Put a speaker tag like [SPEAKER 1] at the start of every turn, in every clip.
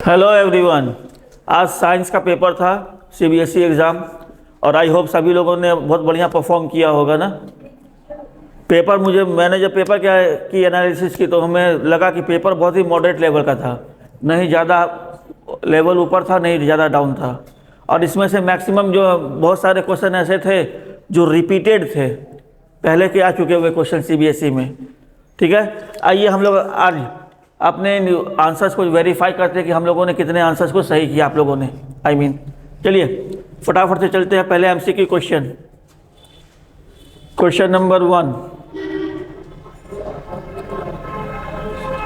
[SPEAKER 1] Hello everyone. आज science का paper था, सीबीएसई एग्ज़ाम, और आई होप सभी लोगों ने बहुत बढ़िया परफॉर्म किया होगा ना। मैंने जब पेपर की एनालिसिस की तो हमें लगा कि पेपर बहुत ही मॉडरेट लेवल का था, नहीं ज़्यादा लेवल ऊपर था नहीं ज़्यादा डाउन था। और इसमें से मैक्सिमम जो बहुत सारे क्वेश्चन ऐसे थे जो रिपीटेड थे, पहले के आ चुके हुए क्वेश्चन सीबीएसई में। ठीक है, आइए हम लोग आज अपने आंसर्स को वेरीफाई करते हैं कि हम लोगों ने कितने आंसर्स को सही किया आप लोगों ने। चलिए फटाफट से चलते हैं। पहले एमसीक्यू क्वेश्चन, क्वेश्चन नंबर 1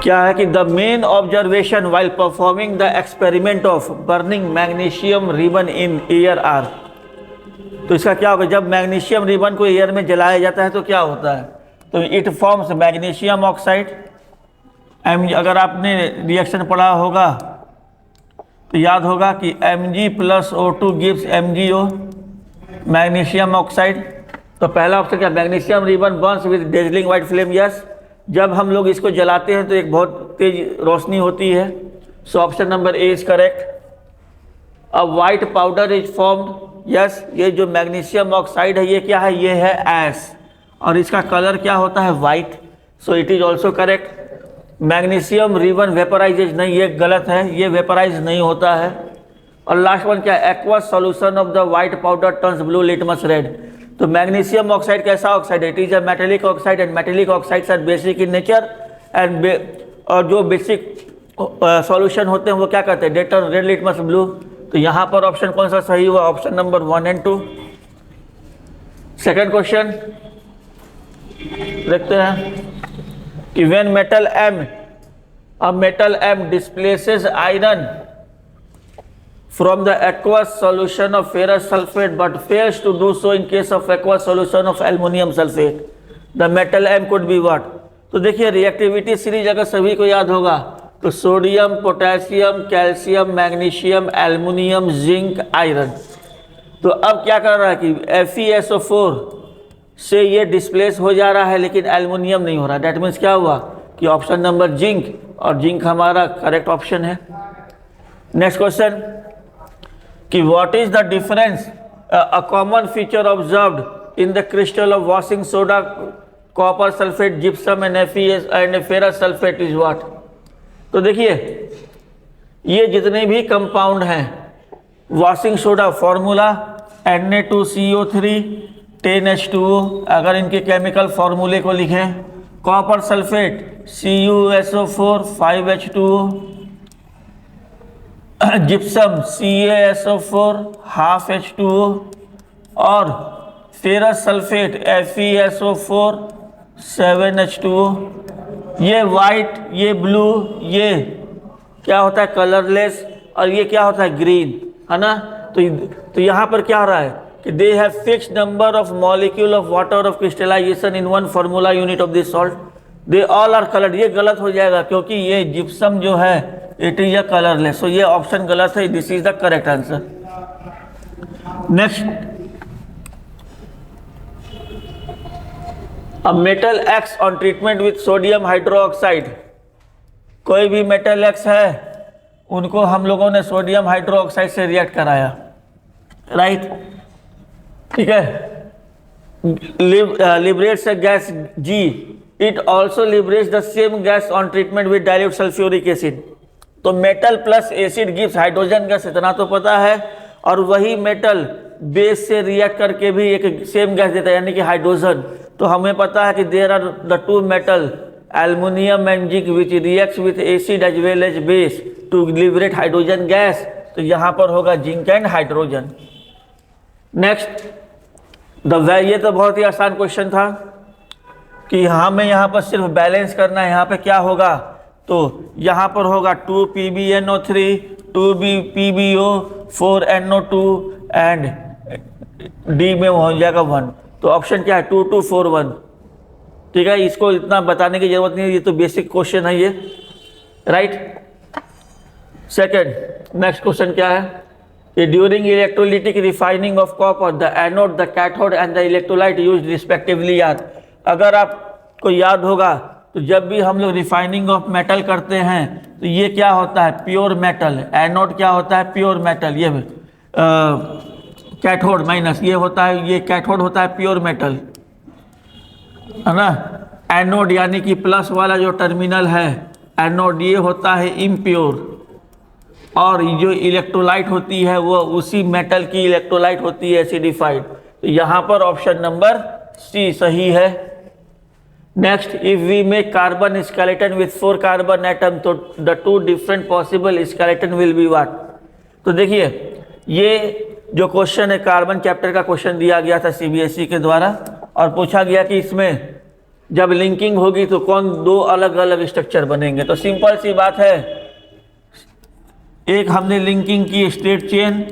[SPEAKER 1] क्या है कि the main observation while performing the experiment of burning magnesium ribbon in air are. तो इसका क्या होगा, जब मैग्नीशियम रिबन को एयर में जलाया जाता है तो क्या होता है, तो इट फॉर्म्स मैग्नीशियम ऑक्साइड। अगर आपने रिएक्शन पढ़ा होगा तो याद होगा कि Mg+O2 gives MgO, magnesium oxide. तो पहला ऑप्शन क्या, magnesium ribbon Burns with dazzling white flame. Yes, जब हम लोग इसको जलाते हैं तो एक बहुत तेज रोशनी होती है। सो option number A is correct. A white powder is formed. Yes, ये जो मैग्नीशियम ऑक्साइड है ये क्या है, ये है ऐश, और इसका कलर क्या होता है, white. So it is also correct. Magnesium ribbon vaporises नहीं, ये गलत है, ये वेपराइज नहीं होता है। और लास्ट वन क्या है, aqueous solution of the white powder turns blue litmus red. तो मैग्नीशियम ऑक्साइड कैसा ऑक्साइड है, it is a metallic oxide and metallic oxides are basic in nature and और जो बेसिक सॉल्यूशन होते हैं वो क्या करते हैं, डेटर रेड लिटमस ब्लू। तो यहाँ पर ऑप्शन कौन सा सही हुआ, ऑप्शन नंबर 1 और 2। सेकेंड क्वेश्चन देखते हैं कि when a metal M displaces iron from the aqueous solution of ferrous sulfate but fails to do so in case of aqueous solution of aluminum sulfate, the metal M could be what। तो देखिए reactivity series अगर सभी को याद होगा तो sodium, potassium, calcium, magnesium, aluminium, zinc, iron. तो अब क्या कर रहा है कि FeSO4 से ये डिस्प्लेस हो जा रहा है लेकिन एल्युमिनियम नहीं हो रहा। डेट मीन्स क्या हुआ कि ऑप्शन नंबर जिंक, और जिंक हमारा करेक्ट ऑप्शन है। नेक्स्ट क्वेश्चन कि what is the difference a common feature observed in the crystal of washing soda, copper sulphate, gypsum and ferrous sulphate is what. तो देखिए ये जितने भी कंपाउंड हैं, washing soda formula Na2CO3 10H2O, अगर इनके केमिकल फॉर्मूले को लिखें, copper sulphate CuSO4 5H2O, gypsum CaSO4 half H2O, और फेरस सल्फेट FeSO4 7H2O। ये वाइट, ये ब्लू, ये क्या होता है कलरलेस, और ये क्या होता है ग्रीन, है ना। तो यहाँ पर क्या हो रहा है कि they have fixed number of molecule of water of crystallization in one formula unit of this salt, they all are coloured. ये गलत हो जाएगा क्योंकि ये जिप्सम जो है it is a colourless. So ये ऑप्शन गलत है, this is the correct answer. Next, a metal X on treatment with sodium hydroxide. कोई भी मेटल एक्स है उनको हम लोगों ने सोडियम हाइड्रोक्साइड से रिएक्ट कराया, राइट। ठीक है, liberates a gas G, it also liberates the same gas on treatment with dilute sulphuric acid. तो metal plus acid gives hydrogen gas, इतना तो पता है, और वही मेटल बेस से रिएक्ट करके भी एक सेम गैस देता है यानी कि हाइड्रोजन। तो हमें पता है कि there are the two metal aluminium and zinc which reacts with acid as well as base to liberate hydrogen gas. तो यहाँ पर होगा जिंक एंड हाइड्रोजन। नेक्स्ट, ये तो बहुत ही आसान क्वेश्चन था कि हमें यहाँ पर सिर्फ बैलेंस करना है। यहाँ पे क्या होगा, तो यहाँ पर होगा 2PbNO3, 2PbO, 4NO2 and D में हो जाएगा 1। तो ऑप्शन क्या है, 2241। ठीक है, इसको इतना बताने की जरूरत नहीं है, ये तो बेसिक क्वेश्चन है ये, राइट। सेकेंड, नेक्स्ट क्वेश्चन क्या है कि during electrolytic refining of copper the anode, the cathode and the electrolyte used respectively are. अगर आपको याद होगा तो जब भी हम लोग रिफाइनिंग ऑफ मेटल करते हैं तो ये क्या होता है, प्योर मेटल। एनोड क्या होता है, प्योर मेटल। ये कैथोड माइनस, ये होता है, ये कैथोड होता है प्योर मेटल, है ना। एनोड यानी कि प्लस वाला जो टर्मिनल है एनोड, ये होता है इम्प्योर। और जो इलेक्ट्रोलाइट होती है वो उसी मेटल की इलेक्ट्रोलाइट होती है, एसिडिफाइड। तो यहाँ पर ऑप्शन नंबर सी सही है। Next, if we make carbon skeleton with 4 carbon atom तो the 2 different possible skeleton will be what. तो देखिए ये जो क्वेश्चन है कार्बन चैप्टर का क्वेश्चन दिया गया था सीबीएसई के द्वारा, और पूछा गया कि इसमें जब लिंकिंग होगी तो कौन 2 अलग अलग स्ट्रक्चर बनेंगे। तो सिंपल सी बात है, एक हमने लिंकिंग की स्ट्रेट चेन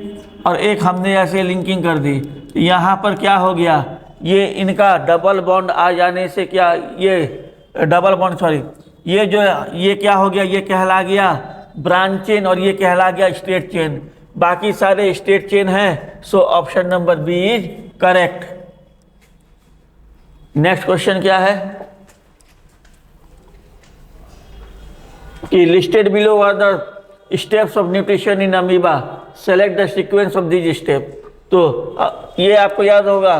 [SPEAKER 1] और एक हमने ऐसे लिंकिंग कर दी। यहाँ पर क्या हो गया, ये इनका डबल बॉन्ड आ जाने से क्या, ये डबल बॉन्ड सॉरी, ये जो ये क्या हो गया, ये कहला गया ब्रांच चेन और ये कहला गया स्ट्रेट चेन। बाकी सारे स्ट्रेट चेन हैं, so option number B is correct. Next question क्या है कि listed below are the steps of nutrition in amoeba, select the sequence of this step. तो ये आपको याद होगा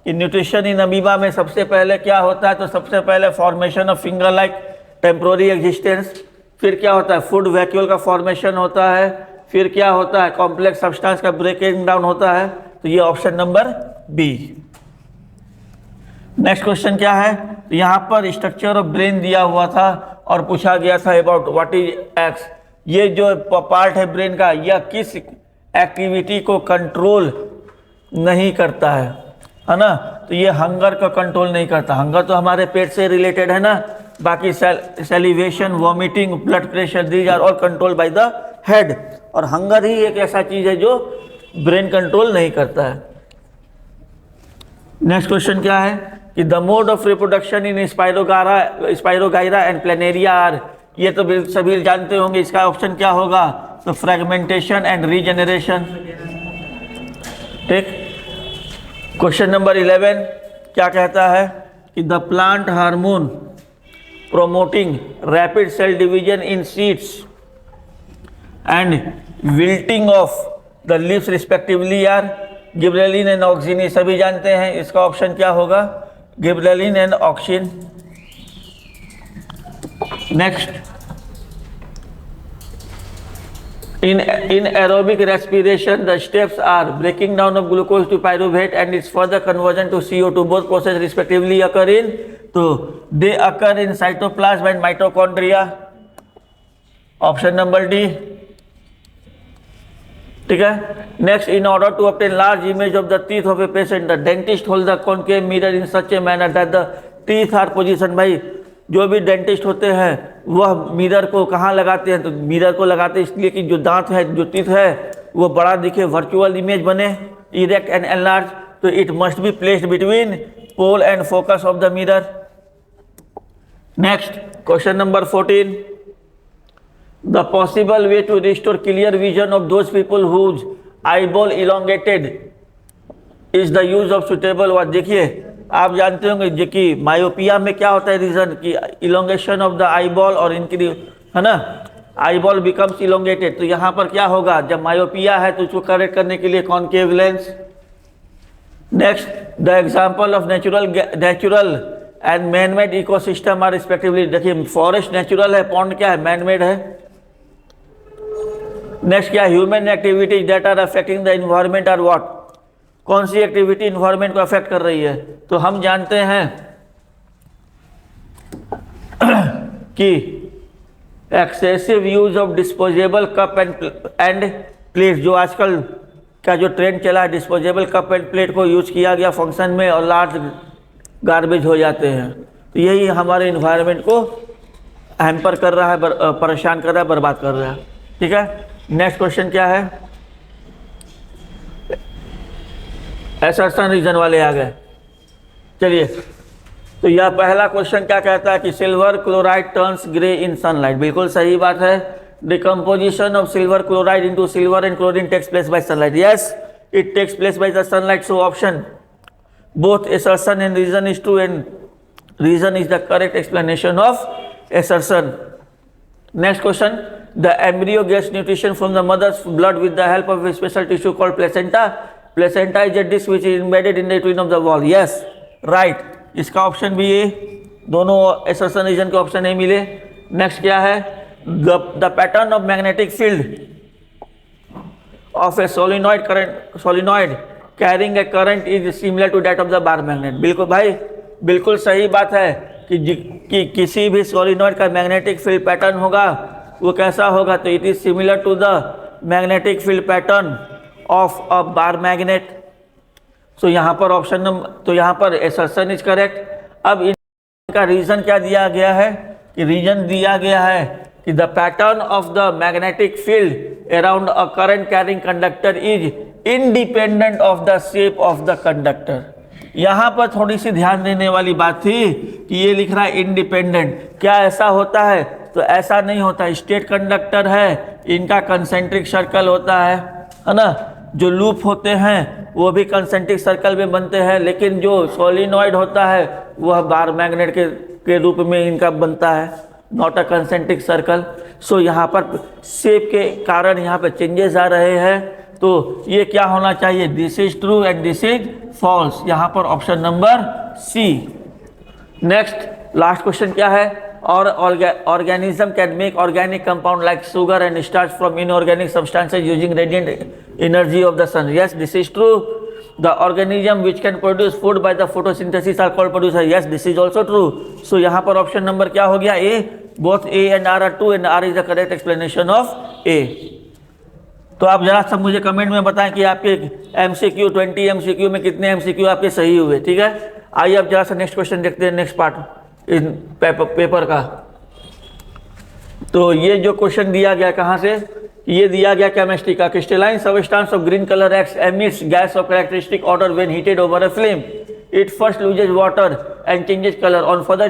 [SPEAKER 1] कि न्यूट्रिशन इन अमीबा में सबसे पहले क्या होता है, तो सबसे पहले formation of finger like temporary existence, फिर क्या होता है फूड वैक्यूल का फॉर्मेशन होता है, फिर क्या होता है कॉम्प्लेक्स सब्सटेंस का ब्रेकिंग डाउन होता है। तो ये option number B. Next question क्या है, तो यहाँ पर स्ट्रक्चर ऑफ ब्रेन दिया हुआ था और पूछा गया था अबाउट व्हाट इज एक्स। ये जो पार्ट है ब्रेन का, यह किस एक्टिविटी को कंट्रोल नहीं करता है ना। तो ये हंगर का कंट्रोल नहीं करता। हंगर तो हमारे पेट से रिलेटेड है ना, बाकी salivation, vomiting, blood pressure, these are all control by the head. और हंगर ही एक ऐसा चीज है जो ब्रेन कंट्रोल नहीं करता है। नेक्स्ट क्वेश्चन क्या है कि the mode of reproduction in spirogyra and planaria are, ये तो सभी जानते होंगे, इसका ऑप्शन क्या होगा, तो फ्रेगमेंटेशन एंड रीजेनरेशन। ठीक। क्वेश्चन नंबर 11 क्या कहता है कि the plant hormone promoting rapid cell division in seeds and wilting of the leaves respectively are gibberellin and auxin. ये सभी जानते हैं, इसका ऑप्शन क्या होगा, gibberellin and auxin. Next, in aerobic respiration the steps are breaking down of glucose to pyruvate and its further conversion to CO2, both process respectively occur in, तो they occur in cytoplasm and mitochondria, option number D. ठीक है। Next, in order to obtain large image of the teeth of a patient the dentist hold the concave mirror in such a manner that the teeth are positioned। भाई जो भी dentist होते हैं वह mirror को कहाँ लगाते हैं, तो मिरर को लगाते हैं इसलिए कि जो दांत है, जो टीथ है वो बड़ा दिखे, वर्चुअल इमेज बने, इरेक्ट एंड एनलार्ज। तो it must be placed between pole and focus of the mirror. Next, question number 14, the possible way to restore clear vision of those people whose eyeball elongated is the use of suitable watch. देखिए आप जानते होंगे जो कि myopia में क्या होता है रीजन कि इलोंगेशन ऑफ द आईबॉल और इनकी, है ना, आईबॉल बिकम्स इलोंगेटेड। तो यहाँ पर क्या होगा, जब मायोपिया है तो उसको करेक्ट करने के लिए concave lens. Next, the example of natural and manmade ecosystem are respectively. देखिए फॉरेस्ट नेचुरल है, पॉन्ड क्या है, मैनमेड है। नेक्स्ट क्या, human activities that are affecting the environment are what. कौन सी एक्टिविटी इन्वायरमेंट को अफेक्ट कर रही है, तो हम जानते हैं कि excessive use of disposable cup and plate, जो आजकल का जो ट्रेंड चला है, डिस्पोजेबल कप एंड प्लेट को यूज किया गया फंक्शन में और लार्ज गार्बेज हो जाते हैं। तो यही हमारे इन्वायरमेंट को हैम्पर कर रहा है, परेशान कर रहा है, बर्बाद कर रहा है। ठीक है। नेक्स्ट क्वेश्चन क्या है, एसर्शन रीजन वाले आ गए। चलिए, तो यह पहला क्वेश्चन क्या कहता है कि silver chloride turns grey in sunlight. बिल्कुल सही बात है। Decomposition of silver chloride into silver and chlorine takes place by sunlight. Yes, it takes place by the sunlight, so option both assertion and reason is true and reason is the correct explanation of assertion. Next question. The embryo gets nutrition from the mother's blood with the help of a special tissue called placenta. Placenta is a disc which is embedded in the between of the wall. Yes, right. इसका option भी ये, दोनों assertion reason के option नहीं मिले. Next क्या है? The pattern of magnetic field of a solenoid carrying a current is similar to that of the bar magnet. बिल्कुल भाई, बिल्कुल सही बात है कि किसी भी सोलिनॉइड का मैग्नेटिक फील्ड पैटर्न होगा, वो कैसा होगा? तो it is similar to the magnetic field pattern of a bar magnet. So यहाँ पर ऑप्शन नंबर, तो यहाँ पर असर्शन इज करेक्ट. अब इनका रीजन क्या दिया गया है? कि रीजन दिया गया है कि the pattern of the magnetic field around a current carrying conductor is independent of the shape of the conductor. यहाँ पर थोड़ी सी ध्यान देने वाली बात थी कि ये लिख रहा है इंडिपेंडेंट. क्या ऐसा होता है? तो ऐसा नहीं होता. स्टेट कंडक्टर है, इनका कंसेंट्रिक सर्कल होता है ना. जो लूप होते हैं वो भी कंसेंट्रिक सर्कल में बनते हैं, लेकिन जो सोलिनॉइड होता है वह बार मैग्नेट के रूप में इनका बनता है, नॉट अ कंसेंट्रिक सर्कल. सो यहाँ पर शेप के कारण यहाँ पर चेंजेस आ रहे हैं. तो ये क्या होना चाहिए? This is true and this is false. यहाँ पर option number C. Next last question क्या है? और organism can make organic compound like sugar and starch from inorganic substances using radiant energy of the sun. Yes, this is true. The organism which can produce food by the photosynthesis are called producer. Yes, this is also true. So यहाँ पर option number क्या हो गया? ए. Both A and R true and R is the correct explanation of A. तो आप जरा सब मुझे कमेंट में बताएं कि आपके एमसीक्यू 20 एमसीक्यू में कितने एमसीक्यू आपके सही हुए. ठीक है, आइए अब जरा सा नेक्स्ट क्वेश्चन देखते हैं, नेक्स्ट पार्ट इन पेपर का. तो ये जो क्वेश्चन दिया गया कहाँ से? ये दिया गया केमिस्ट्री का. Crystalline substance of green colour X emits gas of characteristic order when heated over a flame. It first loses water and changes color. On further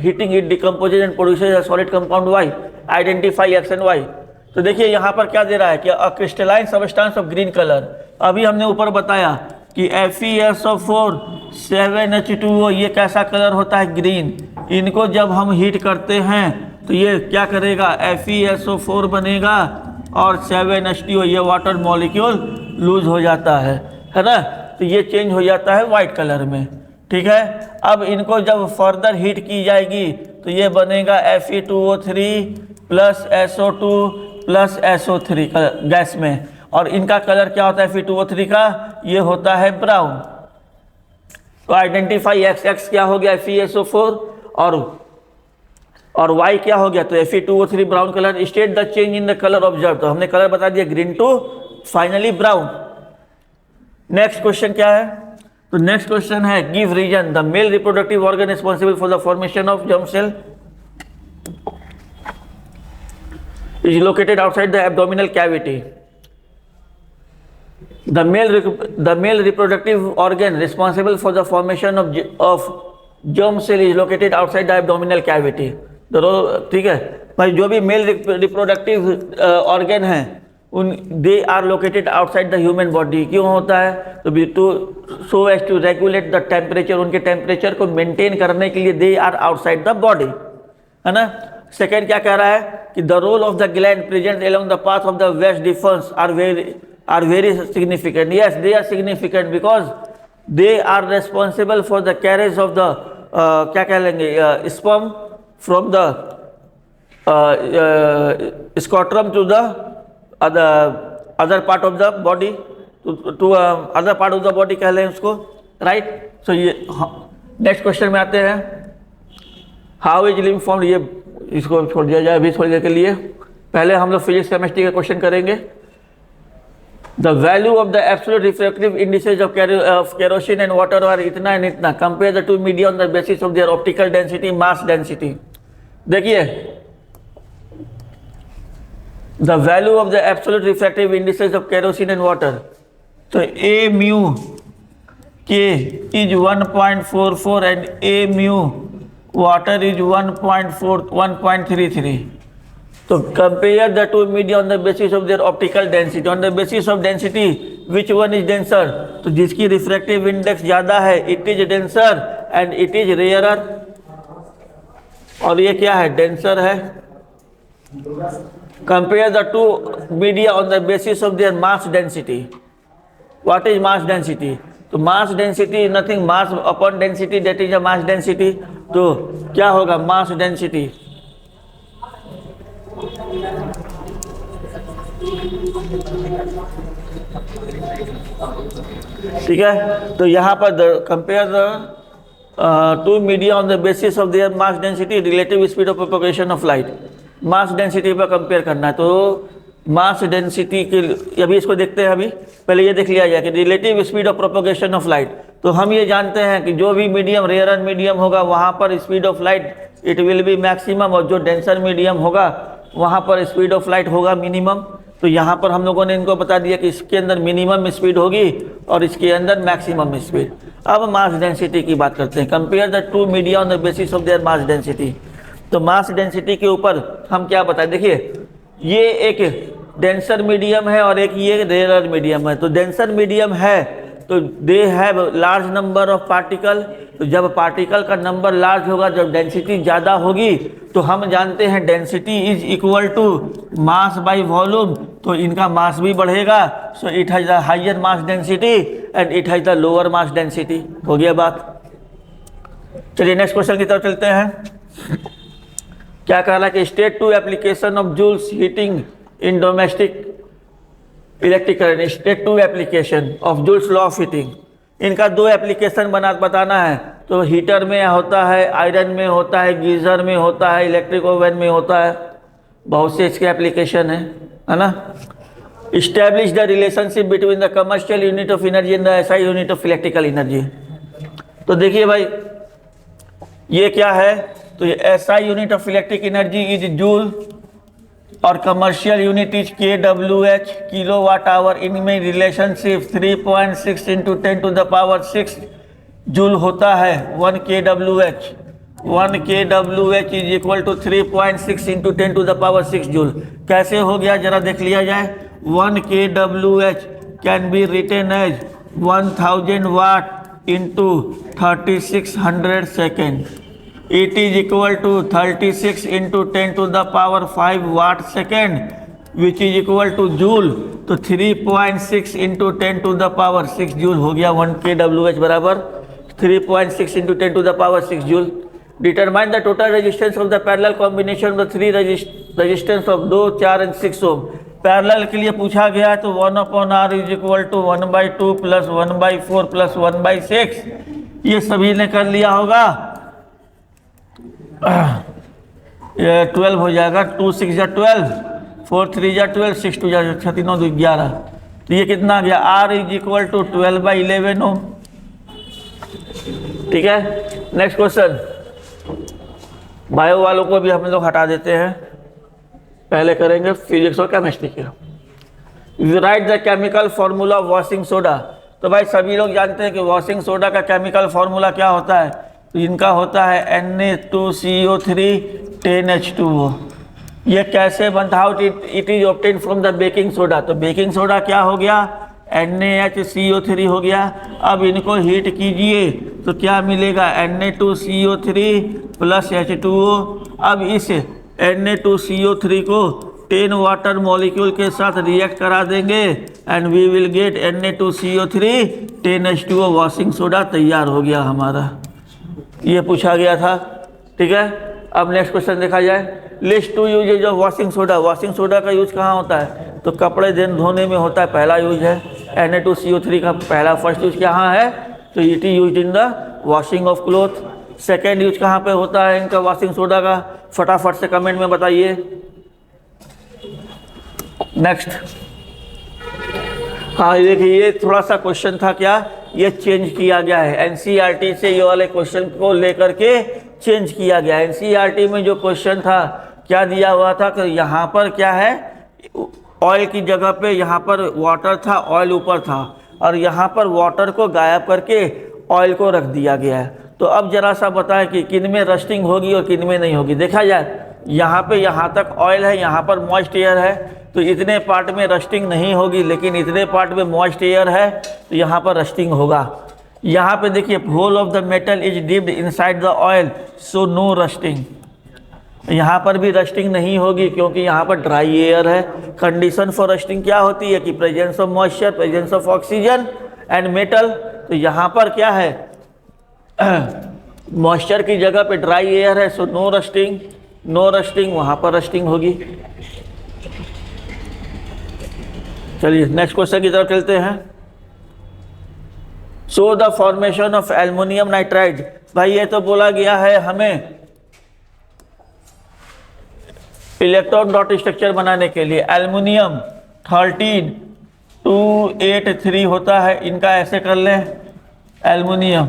[SPEAKER 1] heating, it decomposes and produces a solid compound Y. Identify X and Y. तो देखिए यहाँ पर क्या दे रहा है कि अ crystalline substance of green colour. अभी हमने ऊपर बताया कि FeSO4 7H2O ये कैसा कलर होता है? ग्रीन. इनको जब हम हीट करते हैं तो ये क्या करेगा? FeSO4 बनेगा और 7H2O ये वाटर मॉलिक्यूल लूज हो जाता है ना. तो ये चेंज हो जाता है वाइट कलर में. ठीक है, अब इनको जब फर्दर हीट की जाएगी तो ये बनेगा Fe2O3 plus SO2 plus SO3 gas में. और इनका कलर क्या होता है Fe2O3 का? ये होता है ब्राउन. तो आइडेंटिफाई एक्स. एक्स क्या हो गया? FeSO4 और Y क्या हो गया? तो Fe2O3 brown colour. State the change in the colour observe. तो हमने कलर बता दिया green to finally brown. Next question क्या है? तो नेक्स्ट क्वेश्चन है give reason. The male reproductive organ responsible for the formation of germ cell is located outside the abdominal cavity. The male reproductive organ responsible for the formation of germ cell is located outside the abdominal cavity. ठीक है भाई, जो भी mail reproductive organ हैं उन they are located outside the human body. क्यों होता है? तो to so as to regulate the temperature. उनके टेम्परेचर को मेंटेन करने के लिए they are outside the body, है ना. सेकेंड क्या कह रहा है कि the role of the gland present along the path of the waste difference are very significant. Yes, they are significant because they are responsible for the carriage of the क्या कह लेंगे sperm from the scrotum to the other part of the body to other part of the body कह लें उसको, right. सो ये next question में आते हैं. How is lymph formed. ये इसको छोड़ दिया जाए अभी थोड़ी देर के लिए. पहले हम लोग फिजिक्स केमिस्ट्री का क्वेश्चन करेंगे. The value of the absolute refractive indices of kerosene and water are इतना एंड इतना. Compare the two media on the basis of their optical density mass density. देखिए the value of the absolute refractive indices of kerosene and water. तो A mu K is 1.44 and A mu water is 1.33. So compare the two media on the basis of their optical density. On the basis of density, which one is denser? तो जिसकी refractive index ज़्यादा है, it is denser and it is rarer. और ये क्या है, denser है। Compare the two media on the basis of their mass density. What is mass density? तो mass density nothing, mass upon density, that is a mass density. तो क्या होगा mass density? ठीक है, तो यहाँ पर compare the two media on the basis of their mass density, relative speed of propagation of light. Mass density पर compare करना है। तो मास डेंसिटी के अभी इसको देखते हैं। अभी पहले ये देख लिया जाए कि relative speed of propagation of light. तो हम ये जानते हैं कि जो भी मीडियम रेयर मीडियम होगा वहाँ पर speed of light it will be maximum, और जो डेंसर मीडियम होगा वहाँ पर स्पीड ऑफ लाइट होगा मिनिमम। तो यहाँ पर हम लोगों ने इनको बता दिया कि इसके अंदर मिनिमम स्पीड होगी और इसके अंदर मैक्सिमम स्पीड। अब मास डेंसिटी की बात करते हैं। Compare the two media on the basis of their mass density. तो मास डेंसिटी के ऊपर हम क्या बताएं, देखिए ये एक डेंसर मीडियम है और एक ये रेयर मीडियम है। तो डेंसर मीडियम है तो they have large number of particle. तो जब पार्टिकल का नंबर लार्ज होगा, जब डेंसिटी ज़्यादा होगी, तो हम जानते हैं density is equal to mass by volume. तो इनका मास भी बढ़ेगा। So it has the higher mass density and it has the lower mass density. हो गया बात। चलिए नेक्स्ट क्वेश्चन की तरफ चलते हैं। क्या कह रहा है कि state two application of Joule's heating in domestic electric current. State two application of Joule's law of heating. इनका दो एप्लीकेशन बताना है। तो हीटर में होता है, आयरन में होता है, गीज़र में होता है, इलेक्ट्रिक ओवन में होता है, बहुत से इसके एप्लीकेशन है ना। Establish the relationship between the commercial unit of energy and the SI unit of electrical energy. तो देखिए भाई ये क्या है, तो ये SI unit of electric energy is joule और commercial unit is kWh kilowatt hour. इनमें relationship 3.6 into 10 to the power 6 joule होता है। 1 kWh 1 kWh is equal to 3.6 into 10 to the power 6 joule. कैसे हो गया जरा देख लिया जाए। 1 kWh can be written as 1000 watt into 3600 second. It is equal to 36 into 10 to the power 5 watt second, which is equal to joule। तो 3.6 into 10 to the power 6 joule हो गया। 1 kWh बराबर 3.6 into 10 to the power 6 joule. Determine the total resistance of the parallel combination of the three resistance of 2, 4 and 6 ohm। Parallel के लिए पूछा गया है तो 1/r is equal to 1/2 plus 1/4 plus 1/6। ये सभी ने कर लिया होगा। ये 12 हो जाएगा। 2 6 जा 12, 4 3 जा 12, 6 2 जा 6 9 2 11। तो ये कितना आ गया, R इज इक्वल टू 12/11 ओम। ठीक है, नेक्स्ट क्वेश्चन। बायो वालों को भी हम लोग हटा देते हैं, पहले करेंगे फिजिक्स और केमिस्ट्री के। Right the chemical formula of washing soda. तो भाई सभी लोग जानते हैं कि वॉशिंग सोडा का केमिकल फार्मूला क्या होता है। तो इनका होता है Na2CO3 10H2O। ये कैसे बनता है, it is obtain from the baking soda. तो बेकिंग सोडा क्या हो गया, NaHCO3 हो गया। अब इनको हीट कीजिए तो क्या मिलेगा, Na2CO3 प्लस H2O। अब इस Na2CO3 को 10 वाटर मॉलिक्यूल के साथ रिएक्ट करा देंगे and we will get Na2CO3 10H2O। Washing soda तैयार हो गया हमारा। ये पूछा गया था। ठीक है, अब नेक्स्ट क्वेश्चन देखा जाए। List two uses of washing soda. Washing soda का यूज कहाँ होता है, तो कपड़े धोने में होता है, पहला यूज है। Na2CO3 का पहला फर्स्ट यूज कहाँ है, तो it is use in the washing of cloth. Second use कहाँ पे होता है इनका वॉशिंग सोडा का, फटाफट से कमेंट में बताइए। नेक्स्ट, हाँ देखिए ये थोड़ा सा क्वेश्चन था, क्या ये चेंज किया गया है। एनसीईआरटी से ये वाले क्वेश्चन को लेकर के चेंज किया गया है। एनसीईआरटी में जो क्वेश्चन था क्या दिया हुआ था कि यहाँ पर क्या है, ऑयल की जगह पे यहाँ पर वाटर था, ऑयल ऊपर था, और यहाँ पर वाटर को गायब करके ऑयल को रख दिया गया है। तो अब जरा सा बताएं कि किन में रस्टिंग होगी और किन में नहीं होगी। देखा जाए यहाँ पे यहाँ तक ऑयल है, यहाँ पर मॉइस्ट एयर है, तो इतने पार्ट में रस्टिंग नहीं होगी, लेकिन इतने पार्ट में मॉइस्ट एयर है तो यहाँ पर रस्टिंग होगा। यहाँ पे देखिए whole of the metal is dipped inside the oil so no rusting. यहाँ पर भी रस्टिंग नहीं होगी क्योंकि यहाँ पर ड्राई एयर है। कंडीशन फॉर रस्टिंग क्या होती है कि presence of moisture, presence of oxygen and metal. तो यहाँ पर क्या है, मॉइस्चर की जगह पे ड्राई एयर है, so no rusting, no rusting, वहाँ पर रस्टिंग होगी। चलिए नेक्स्ट क्वेश्चन की तरफ चलते हैं। So the formation of aluminium nitride. भाई ये तो बोला गया है हमें इलेक्ट्रॉन डॉट स्ट्रक्चर बनाने के लिए एल्युमिनियम 13283 होता है, इनका ऐसे कर लें एल्युमिनियम,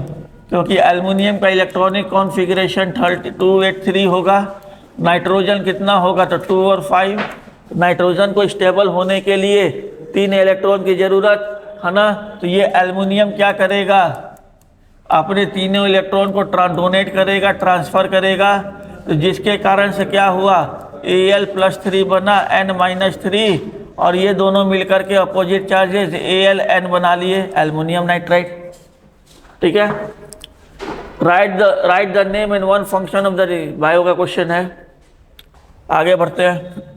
[SPEAKER 1] क्योंकि एल्युमिनियम का इलेक्ट्रॉनिक कॉन्फ़िगरेशन 3283 होगा। नाइट्रोजन कितना होगा, तो 2 और 5। नाइट्रोजन को स्टेबल होने के लिए 3 इलेक्ट्रॉन की ज़रूरत है ना। तो ये एल्युमिनियम क्या करेगा, अपने तीनों इलेक्ट्रॉन को डोनेट करेगा, ट्रांसफ़र करेगा। तो जिसके कारण से क्या हुआ, Al+3 बना, N-3, और ये दोनों मिलकर के अपोजिट चार्जेस Al बना लिए एल्युमिनियम नाइट्राइड। ठीक है, right the name and one function of the bio का क्वेश्चन है। आगे बढ़ते हैं।